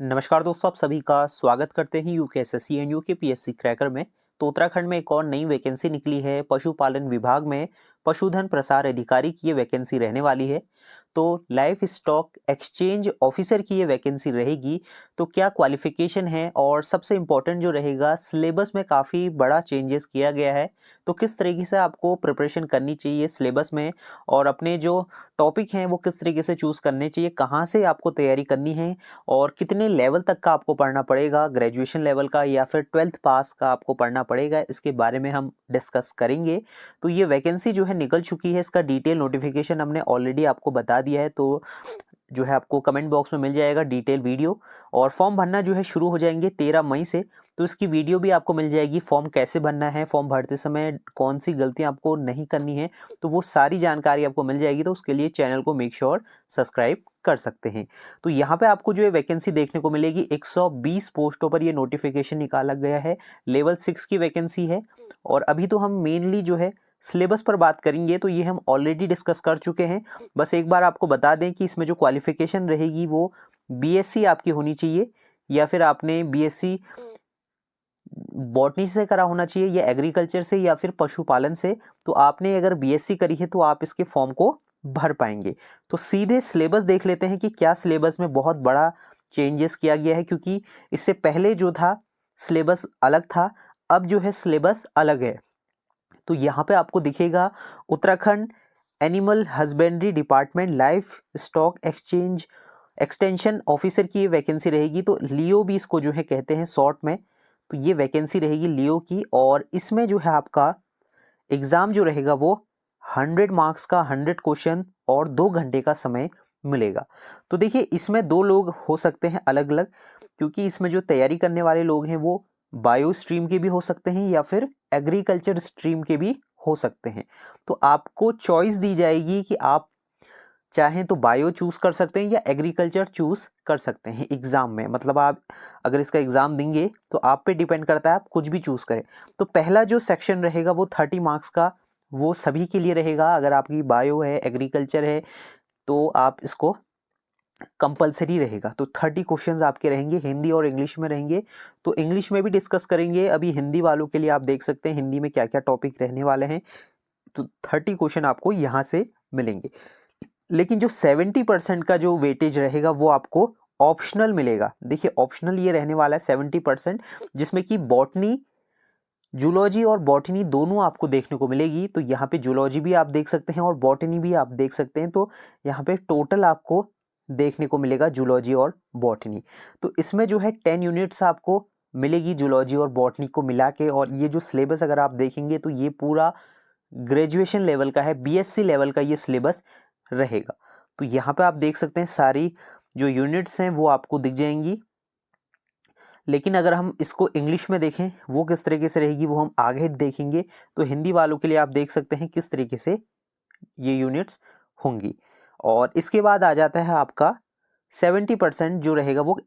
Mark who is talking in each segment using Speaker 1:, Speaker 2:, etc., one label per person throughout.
Speaker 1: नमस्कार दोस्तों, आप सभी का स्वागत करते हैं यूकेएसएससी एंड यूकेपीएससी क्रैकर में। तो उत्तराखंड में एक और नई वैकेंसी निकली है। पशुपालन विभाग में पशुधन प्रसार अधिकारी की ये वैकेंसी रहने वाली है। तो लाइफ स्टॉक एक्सचेंज ऑफिसर की ये वैकेंसी रहेगी। तो क्या क्वालिफिकेशन है और सबसे इम्पोर्टेंट जो रहेगा, सिलेबस में काफ़ी बड़ा चेंजेस किया गया है। तो किस तरीके से आपको प्रिपरेशन करनी चाहिए सिलेबस में, और अपने जो टॉपिक हैं वो किस तरीके से चूज़ करने चाहिए, कहाँ से आपको तैयारी करनी है और कितने लेवल तक का आपको पढ़ना पड़ेगा, ग्रेजुएशन लेवल का या फिर 12th पास का आपको पढ़ना पड़ेगा, इसके बारे में हम डिस्कस करेंगे। तो ये वैकेंसी जो है निकल चुकी है, इसका डिटेल नोटिफिकेशन हमने ऑलरेडी आपको बता दिया है। तो जो है आपको कमेंट बॉक्स में मिल जाएगा डिटेल वीडियो। और फॉर्म भरना जो है शुरू हो जाएंगे 13 मई से। तो इसकी वीडियो भी आपको मिल जाएगी, फॉर्म कैसे भरना है, फॉर्म भरते समय कौन सी गलतियां आपको नहीं करनी है, तो वो सारी जानकारी आपको मिल जाएगी। तो उसके लिए चैनल को मेक श्योर सब्सक्राइब कर सकते हैं। तो यहाँ पे आपको जो है वैकेंसी देखने को मिलेगी, 120 पोस्टों पर ये नोटिफिकेशन निकाला गया है। लेवल 6 की वैकेंसी है। और अभी तो हम मेनली जो है सिलेबस पर बात करेंगे, तो ये हम ऑलरेडी डिस्कस कर चुके हैं। बस एक बार आपको बता दें कि इसमें जो क्वालिफिकेशन रहेगी वो बीएससी आपकी होनी चाहिए, या फिर आपने बीएससी बॉटनी से करा होना चाहिए, या एग्रीकल्चर से, या फिर पशुपालन से। तो आपने अगर बीएससी करी है तो आप इसके फॉर्म को भर पाएंगे। तो सीधे सिलेबस देख लेते हैं कि क्या सिलेबस में बहुत बड़ा चेंजेस किया गया है, क्योंकि इससे पहले जो था सिलेबस अलग था, अब जो है सिलेबस अलग है। तो यहाँ पे आपको दिखेगा Uttarakhand animal husbandry department life stock exchange extension officer की ये वैकेंसी रहेगी। तो लियो भी इसको जो है कहते हैं शॉर्ट में। तो ये वैकेंसी रहेगी लियो की, और इसमें जो है आपका एग्ज़ाम जो रहेगा वो 100 मार्क्स का 100 क्वेश्चन और 2 घंटे का समय मिलेगा। तो देखिए, इसमें दो लोग हो सकते हैं अलग अलग, क्योंकि इसमें जो तैयारी करने वाले लोग हैं वो बायो स्ट्रीम के भी हो सकते हैं या फिर एग्रीकल्चर स्ट्रीम के भी हो सकते हैं। तो आपको चॉइस दी जाएगी कि आप चाहें तो बायो चूज़ कर सकते हैं या एग्रीकल्चर चूज़ कर सकते हैं एग्ज़ाम में। मतलब आप अगर इसका एग्ज़ाम देंगे तो आप पे डिपेंड करता है, आप कुछ भी चूज़ करें। तो पहला जो सेक्शन रहेगा वो 30 मार्क्स का, वो सभी के लिए रहेगा। अगर आपकी बायो है, एग्रीकल्चर है, तो आप इसको कंपलसरी रहेगा। तो 30 क्वेश्चंस आपके रहेंगे, हिंदी और इंग्लिश में रहेंगे। तो इंग्लिश में भी डिस्कस करेंगे। अभी हिंदी वालों के लिए आप देख सकते हैं हिंदी में क्या क्या टॉपिक रहने वाले हैं। तो 30 क्वेश्चन आपको यहाँ से मिलेंगे। लेकिन जो 70% का जो वेटेज रहेगा वो आपको ऑप्शनल मिलेगा। देखिए, ऑप्शनल ये रहने वाला है 70%, जिसमें कि बॉटनी, जूलॉजी और बॉटनी दोनों आपको देखने को मिलेगी। तो यहाँ पे जूलॉजी भी आप देख सकते हैं और बॉटनी भी आप देख सकते हैं। तो यहाँ पे टोटल आपको देखने को मिलेगा जूलॉजी और बॉटनी। तो इसमें जो है 10 यूनिट्स आपको मिलेगी जूलॉजी और बॉटनी को मिला के। और ये जो सिलेबस अगर आप देखेंगे तो ये पूरा ग्रेजुएशन लेवल का है, बीएससी लेवल का ये सिलेबस रहेगा। तो यहाँ पे आप देख सकते हैं सारी जो यूनिट्स हैं वो आपको दिख जाएंगी। लेकिन अगर हम इसको इंग्लिश में देखें वो किस तरीके से रहेगी वो हम आगे देखेंगे। तो हिंदी वालों के लिए आप देख सकते हैं किस तरीके से ये यूनिट्स होंगी। और इसके बाद आ जाता है आपका 70% जो रहेगा वो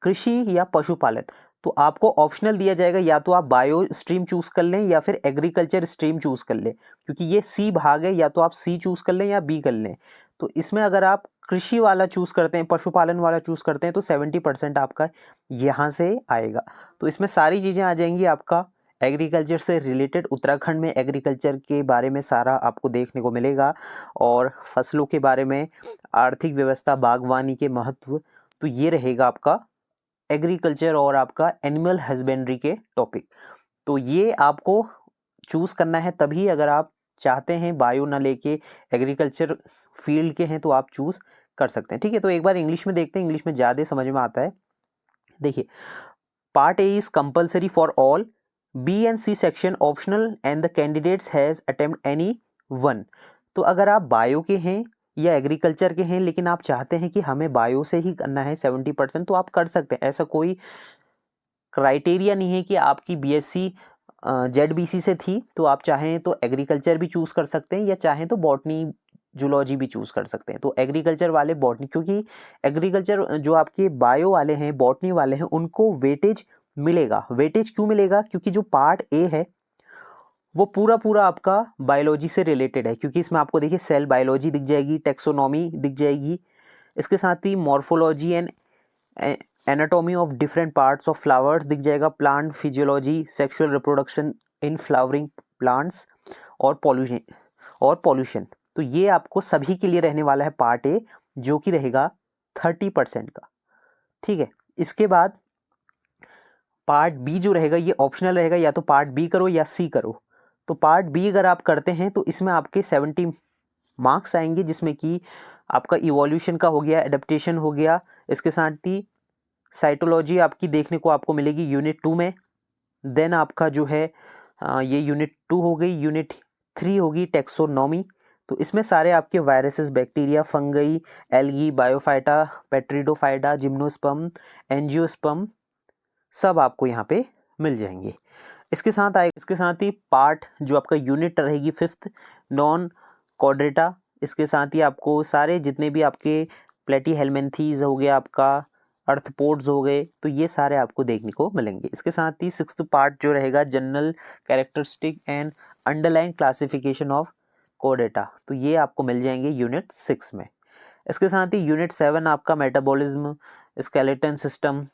Speaker 1: कृषि या पशुपालन। तो आपको ऑप्शनल दिया जाएगा, या तो आप बायो स्ट्रीम चूज कर लें या फिर एग्रीकल्चर स्ट्रीम चूज कर लें, क्योंकि ये सी भाग है। या तो आप सी चूज कर लें या बी कर लें। तो इसमें अगर आप कृषि वाला चूज करते हैं, पशुपालन वाला चूज करते हैं, तो 70% आपका यहाँ से आएगा। तो इसमें सारी चीज़ें आ जाएंगी आपका एग्रीकल्चर से रिलेटेड। उत्तराखंड में एग्रीकल्चर के बारे में सारा आपको देखने को मिलेगा, और फसलों के बारे में, आर्थिक व्यवस्था, बागवानी के महत्व। तो ये रहेगा आपका एग्रीकल्चर और आपका एनिमल हस्बेंड्री के टॉपिक। तो ये आपको चूज़ करना है तभी, अगर आप चाहते हैं बायो ना लेके एग्रीकल्चर फील्ड के हैं तो आप चूज़ कर सकते हैं। ठीक है, तो एक बार इंग्लिश में देखते हैं, इंग्लिश में ज़्यादा समझ में आता है। देखिए, part A is compulsory for all, B and C section optional and the candidates has attempt any one. तो अगर आप बायो के हैं या एग्रीकल्चर के हैं, लेकिन आप चाहते हैं कि हमें बायो से ही करना है 70%, तो आप कर सकते हैं। ऐसा कोई क्राइटेरिया नहीं है कि आपकी बीएससी जेडबीसी से थी तो आप चाहें तो एग्रीकल्चर भी चूज़ कर सकते हैं, या चाहें तो बॉटनी जूलॉजी भी चूज़ कर सकते हैं। तो एग्रीकल्चर वाले बॉटनी, क्योंकि एग्रीकल्चर जो आपके बायो वाले हैं, बॉटनी वाले हैं, उनको वेटेज मिलेगा। वेटेज क्यों मिलेगा? क्योंकि जो पार्ट ए है वो पूरा पूरा आपका बायोलॉजी से रिलेटेड है। क्योंकि इसमें आपको देखिए सेल बायोलॉजी दिख जाएगी, टेक्सोनॉमी दिख जाएगी, इसके साथ ही morphology and anatomy of different parts of flowers दिख जाएगा, plant physiology, sexual reproduction in flowering plants, और पॉल्यूशन। तो ये आपको सभी के लिए रहने वाला है पार्ट ए, जो कि रहेगा 30% का। ठीक है, इसके बाद पार्ट बी जो रहेगा ये ऑप्शनल रहेगा, या तो पार्ट बी करो या सी करो। तो पार्ट बी अगर आप करते हैं तो इसमें आपके 70 मार्क्स आएंगे, जिसमें कि आपका इवोल्यूशन का हो गया, एडेप्टेशन हो गया, इसके साथ ही साइटोलॉजी आपकी देखने को आपको मिलेगी यूनिट 2 में। देन आपका जो है ये यूनिट 2 हो गई, यूनिट 3 होगी टेक्सोनॉमी। तो इसमें सारे आपके viruses, bacteria, fungi, algae, bryophyta, pteridophyta, gymnosperm, angiosperm, सब आपको यहाँ पे मिल जाएंगे। इसके साथ ही पार्ट जो आपका यूनिट रहेगी 5th, नॉन कॉर्डेटा। इसके साथ ही आपको सारे जितने भी आपके प्लेटीहेल्मिन्थीज हो गया, आपका अर्थपोड्स हो गए, तो ये सारे आपको देखने को मिलेंगे। इसके साथ ही 6th पार्ट जो रहेगा general characteristic and underline classification of Chordata, तो ये आपको मिल जाएंगे यूनिट 6 में। इसके साथ ही यूनिट 7 आपका metabolism, skeleton system,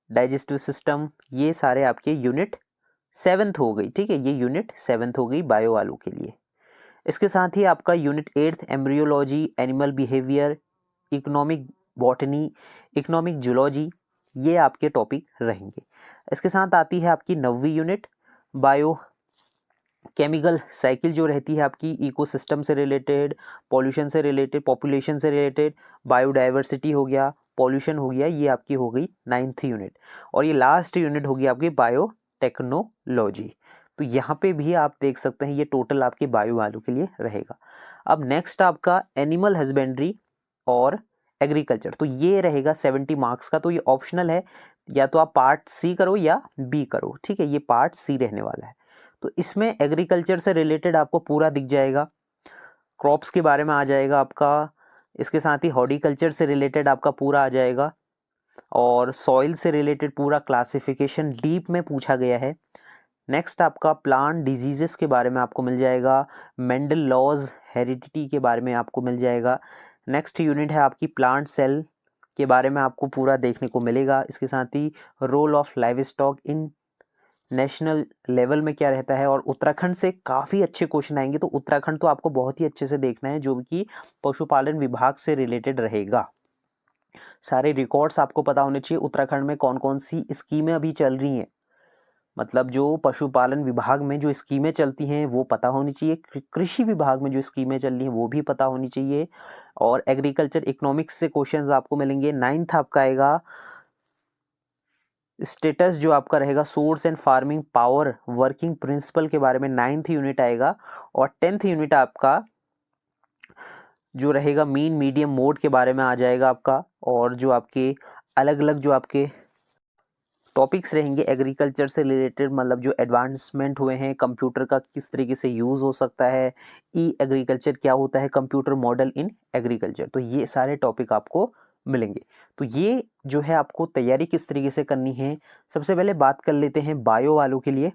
Speaker 1: digestive system, ये सारे आपके यूनिट 7th हो गई। ठीक है, ये यूनिट 7th हो गई बायो वालों के लिए। इसके साथ ही आपका unit 8th embryology, animal behaviour, economic botany, economic zoology, ये आपके टॉपिक रहेंगे। इसके साथ आती है आपकी 9वीं यूनिट बायो केमिकल साइकिल, जो रहती है आपकी इकोसिस्टम से रिलेटेड, पॉल्यूशन से रिलेटेड, पॉपुलेशन से रिलेटेड, बायोडाइवर्सिटी हो गया, पॉल्यूशन हो गया, ये आपकी हो गई 9th यूनिट। और ये लास्ट यूनिट होगी आपकी बायोटेक्नोलॉजी। तो यहाँ पे भी आप देख सकते हैं ये टोटल आपके बायो वालों के लिए रहेगा। अब नेक्स्ट आपका एनिमल हस्बेंड्री और एग्रीकल्चर, तो ये रहेगा 70 मार्क्स का। तो ये ऑप्शनल है, या तो आप पार्ट सी करो या बी करो। ठीक है, ये पार्ट सी रहने वाला है। तो इसमें एग्रीकल्चर से रिलेटेड आपको पूरा दिख जाएगा, क्रॉप्स के बारे में आ जाएगा आपका, इसके साथ ही हॉर्टिकल्चर से रिलेटेड आपका पूरा आ जाएगा, और सॉइल से रिलेटेड पूरा क्लासिफिकेशन डीप में पूछा गया है। नेक्स्ट आपका प्लांट डिजीजेस के बारे में आपको मिल जाएगा, मेंडल लॉज, हेरिडिटी के बारे में आपको मिल जाएगा। नेक्स्ट यूनिट है आपकी प्लांट सेल के बारे में आपको पूरा देखने को मिलेगा। इसके साथ ही role of livestock in national level में क्या रहता है, और उत्तराखंड से काफ़ी अच्छे क्वेश्चन आएंगे। तो उत्तराखंड तो आपको बहुत ही अच्छे से देखना है, जो कि पशुपालन विभाग से रिलेटेड रहेगा। सारे रिकॉर्ड्स आपको पता होने चाहिए, उत्तराखंड में कौन कौन सी स्कीमें अभी चल रही हैं, मतलब जो पशुपालन विभाग में जो स्कीमें चलती हैं वो पता होनी चाहिए, कृषि विभाग में जो स्कीमें चल रही हैं वो भी पता होनी चाहिए। और एग्रीकल्चर इकोनॉमिक्स से क्वेश्चंस आपको मिलेंगे। 9th आपका आएगा स्टेटस, जो आपका रहेगा source and farming power working principle के बारे में 9th यूनिट आएगा। और 10th यूनिट आपका जो रहेगा मीन मीडियम मोड के बारे में आ जाएगा आपका। और जो आपके अलग अलग जो आपके टॉपिक्स रहेंगे एग्रीकल्चर से रिलेटेड, मतलब जो एडवांसमेंट हुए हैं, कंप्यूटर का किस तरीके से यूज़ हो सकता है, ई एग्रीकल्चर क्या होता है, कंप्यूटर मॉडल इन एग्रीकल्चर, तो ये सारे टॉपिक आपको मिलेंगे। तो ये जो है आपको तैयारी किस तरीके से करनी है, सबसे पहले बात कर लेते हैं बायो वालों के लिए।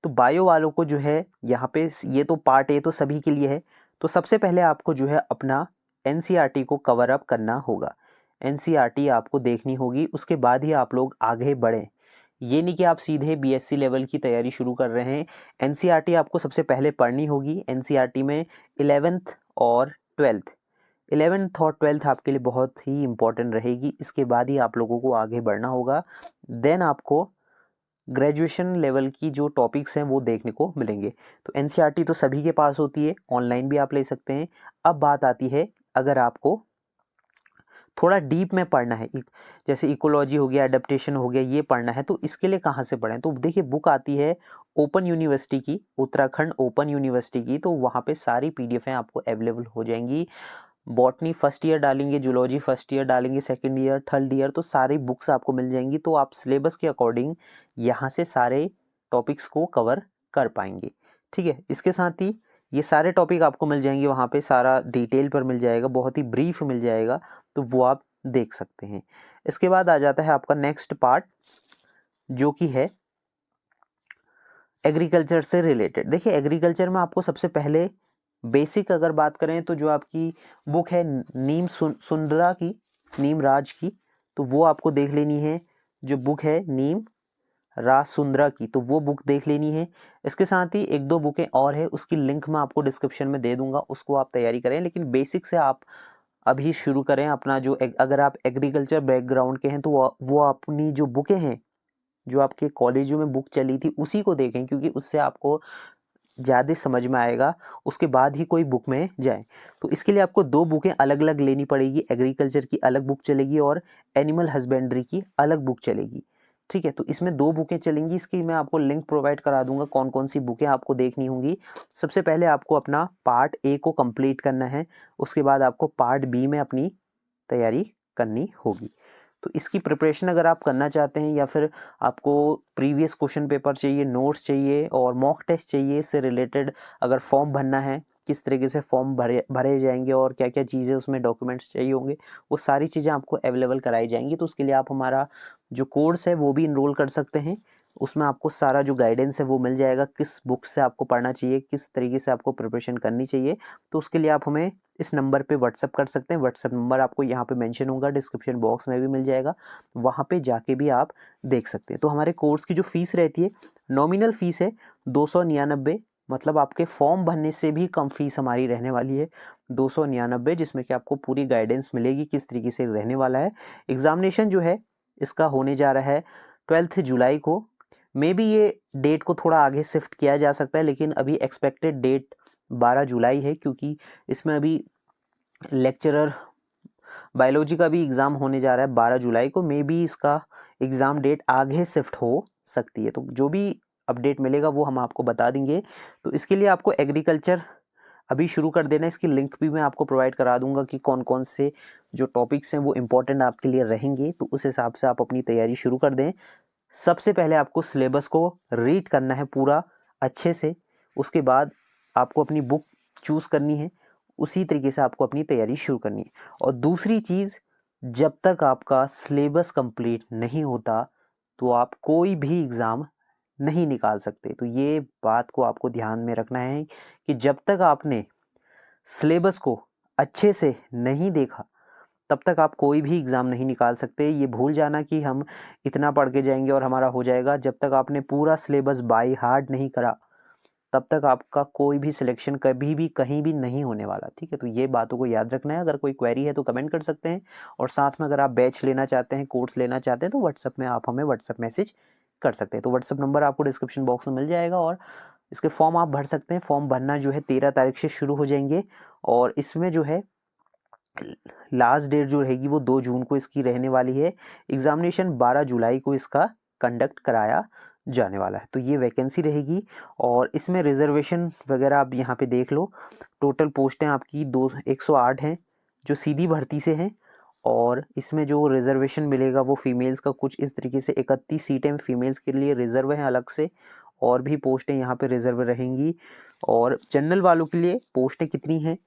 Speaker 1: तो बायो वालों को जो है यहाँ पे, ये तो पार्ट ए तो सभी के लिए है। तो सबसे पहले आपको जो है अपना एनसीईआरटी को कवर अप करना होगा, एनसीईआरटी आपको देखनी होगी, उसके बाद ही आप लोग आगे बढ़ें। ये नहीं कि आप सीधे बीएससी लेवल की तैयारी शुरू कर रहे हैं। एनसीईआरटी आपको सबसे पहले पढ़नी होगी। एनसीईआरटी में 11th और 12th आपके लिए बहुत ही इंपॉर्टेंट रहेगी। इसके बाद ही आप लोगों को आगे बढ़ना होगा। देन आपको ग्रेजुएशन लेवल की जो टॉपिक्स हैं वो देखने को मिलेंगे। तो एनसीईआरटी तो सभी के पास होती है, ऑनलाइन भी आप ले सकते हैं। अब बात आती है, अगर आपको थोड़ा डीप में पढ़ना है, जैसे इकोलॉजी हो गया, एडेप्टेशन हो गया, ये पढ़ना है, तो इसके लिए कहाँ से पढ़ें? तो देखिए बुक आती है ओपन यूनिवर्सिटी की, उत्तराखंड ओपन यूनिवर्सिटी की, तो वहाँ पे सारी पीडीएफ आपको अवेलेबल हो जाएंगी। बॉटनी फर्स्ट ईयर डालेंगे, जूलॉजी फर्स्ट ईयर डालेंगे, सेकंड ईयर, थर्ड ईयर, तो सारी बुक्स आपको मिल जाएंगी। तो आप सिलेबस के अकॉर्डिंग यहाँ से सारे टॉपिक्स को कवर कर पाएंगे। ठीक है, इसके साथ ही ये सारे टॉपिक आपको मिल जाएंगे, वहाँ पे सारा डिटेल पर मिल जाएगा, बहुत ही ब्रीफ मिल जाएगा, तो वो आप देख सकते हैं। इसके बाद आ जाता है आपका नेक्स्ट पार्ट, जो कि है एग्रीकल्चर से रिलेटेड। देखिए एग्रीकल्चर में आपको सबसे पहले बेसिक अगर बात करें तो जो आपकी बुक है नीम सुंदरा की, नीम राज की, तो वो आपको देख लेनी है। जो बुक है नीम रासुंदरा की, तो वो बुक देख लेनी है। इसके साथ ही एक दो बुकें और है, उसकी लिंक मैं आपको डिस्क्रिप्शन में दे दूंगा, उसको आप तैयारी करें। लेकिन बेसिक से आप अभी शुरू करें अपना जो अगर आप एग्रीकल्चर बैकग्राउंड के हैं तो वो अपनी जो बुकें हैं जो आपके कॉलेजों में बुक चली थी उसी को देखें, क्योंकि उससे आपको ज़्यादा समझ में आएगा, उसके बाद ही कोई बुक में जाए। तो इसके लिए आपको दो बुकें अलग अलग लेनी पड़ेगी, एग्रीकल्चर की अलग बुक चलेगी और एनिमल हस्बेंड्री की अलग बुक चलेगी। ठीक है, तो इसमें दो बुकें चलेंगी, इसकी मैं आपको लिंक प्रोवाइड करा दूंगा कौन कौन सी बुकें आपको देखनी होंगी। सबसे पहले आपको अपना पार्ट ए को कंप्लीट करना है, उसके बाद आपको पार्ट बी में अपनी तैयारी करनी होगी। तो इसकी प्रिपरेशन अगर आप करना चाहते हैं या फिर आपको प्रीवियस क्वेश्चन पेपर चाहिए, नोट्स चाहिए और मॉक टेस्ट चाहिए, इससे रिलेटेड अगर फॉर्म भरना है, किस तरीके से फॉर्म भरे जाएंगे और क्या क्या चीज़ें उसमें डॉक्यूमेंट्स चाहिए होंगे, वो सारी चीज़ें आपको अवेलेबल कराई जाएंगी। तो उसके लिए आप हमारा जो कोर्स है वो भी इनरोल कर सकते हैं। उसमें आपको सारा जो गाइडेंस है वो मिल जाएगा, किस बुक से आपको पढ़ना चाहिए, किस तरीके से आपको प्रिपरेशन करनी चाहिए। तो उसके लिए आप हमें इस नंबर पे व्हाट्सअप कर सकते हैं। व्हाट्सअप नंबर आपको यहाँ पे मेंशन होगा, डिस्क्रिप्शन बॉक्स में भी मिल जाएगा, वहाँ पे जाके भी आप देख सकते हैं। तो हमारे कोर्स की जो फीस रहती है, नॉमिनल फीस है 299, मतलब आपके फॉर्म भरने से भी कम फीस हमारी रहने वाली है 299, जिसमें कि आपको पूरी गाइडेंस मिलेगी किस तरीके से रहने वाला है। एग्जामिनेशन जो है इसका होने जा रहा है 12 जुलाई को। मे बी ये डेट को थोड़ा आगे शिफ्ट किया जा सकता है, लेकिन अभी एक्सपेक्टेड डेट 12 जुलाई है, क्योंकि इसमें अभी लेक्चरर बायोलॉजी का भी एग्ज़ाम होने जा रहा है 12 जुलाई को। मे बी इसका एग्ज़ाम डेट आगे शिफ्ट हो सकती है, तो जो भी अपडेट मिलेगा वो हम आपको बता देंगे। तो इसके लिए आपको एग्रीकल्चर अभी शुरू कर देना, इसकी लिंक भी मैं आपको प्रोवाइड करा दूंगा कि कौन कौन से जो टॉपिक्स हैं वो इम्पोर्टेंट आपके लिए रहेंगे, तो उस हिसाब से आप अपनी तैयारी शुरू कर दें। सबसे पहले आपको सिलेबस को रीड करना है पूरा अच्छे से, उसके बाद आपको अपनी बुक चूज़ करनी है, उसी तरीके से आपको अपनी तैयारी शुरू करनी है। और दूसरी चीज़, जब तक आपका सिलेबस कंप्लीट नहीं होता तो आप कोई भी एग्ज़ाम नहीं निकाल सकते। तो ये बात को आपको ध्यान में रखना है कि जब तक आपने सिलेबस को अच्छे से नहीं देखा तब तक आप कोई भी एग्ज़ाम नहीं निकाल सकते। ये भूल जाना कि हम इतना पढ़ के जाएंगे और हमारा हो जाएगा। जब तक आपने पूरा सिलेबस बाय हार्ट नहीं करा तब तक आपका कोई भी सिलेक्शन कभी भी कहीं भी नहीं होने वाला। ठीक है, तो ये बातों को याद रखना है। अगर कोई क्वेरी है तो कमेंट कर सकते हैं, और साथ में अगर आप बैच लेना चाहते हैं, कोर्स लेना चाहते हैं, तो व्हाट्सअप में आप हमें व्हाट्सअप मैसेज कर सकते हैं। तो व्हाट्सअप नंबर आपको डिस्क्रिप्शन बॉक्स में मिल जाएगा, और इसके फॉर्म आप भर सकते हैं। फॉर्म भरना जो है 13 तारीख से शुरू हो जाएंगे, और इसमें जो है लास्ट डेट जो रहेगी वो 2 जून को इसकी रहने वाली है। एग्जामिनेशन 12 जुलाई को इसका कंडक्ट कराया जाने वाला है। तो ये वैकेंसी रहेगी, और इसमें रिजर्वेशन वगैरह आप यहाँ पे देख लो। टोटल पोस्टें आपकी 108 हैं जो सीधी भर्ती से हैं, और इसमें जो रिजर्वेशन मिलेगा वो फीमेल्स का कुछ इस तरीके से 31 सीटें फीमेल्स के लिए रिजर्व हैं अलग से, और भी पोस्टें यहाँ पे रिजर्व रहेंगी। और जनरल वालों के लिए पोस्टें कितनी हैं,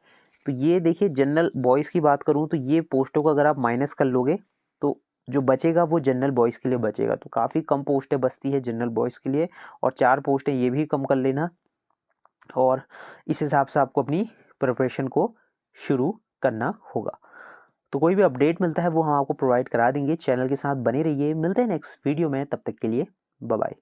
Speaker 1: तो ये देखिए, जनरल बॉयज़ की बात करूँ तो ये पोस्टों को अगर आप माइनस कर लोगे तो जो बचेगा वो जनरल बॉयज़ के लिए बचेगा। तो काफ़ी कम पोस्टें बचती है जनरल बॉयज़ के लिए, और 4 पोस्टें ये भी कम कर लेना, और इस हिसाब से आपको अपनी प्रिपरेशन को शुरू करना होगा। तो कोई भी अपडेट मिलता है वो हम आपको प्रोवाइड करा देंगे। चैनल के साथ बने रहिए, मिलते हैं नेक्स्ट वीडियो में, तब तक के लिए बाय बाय।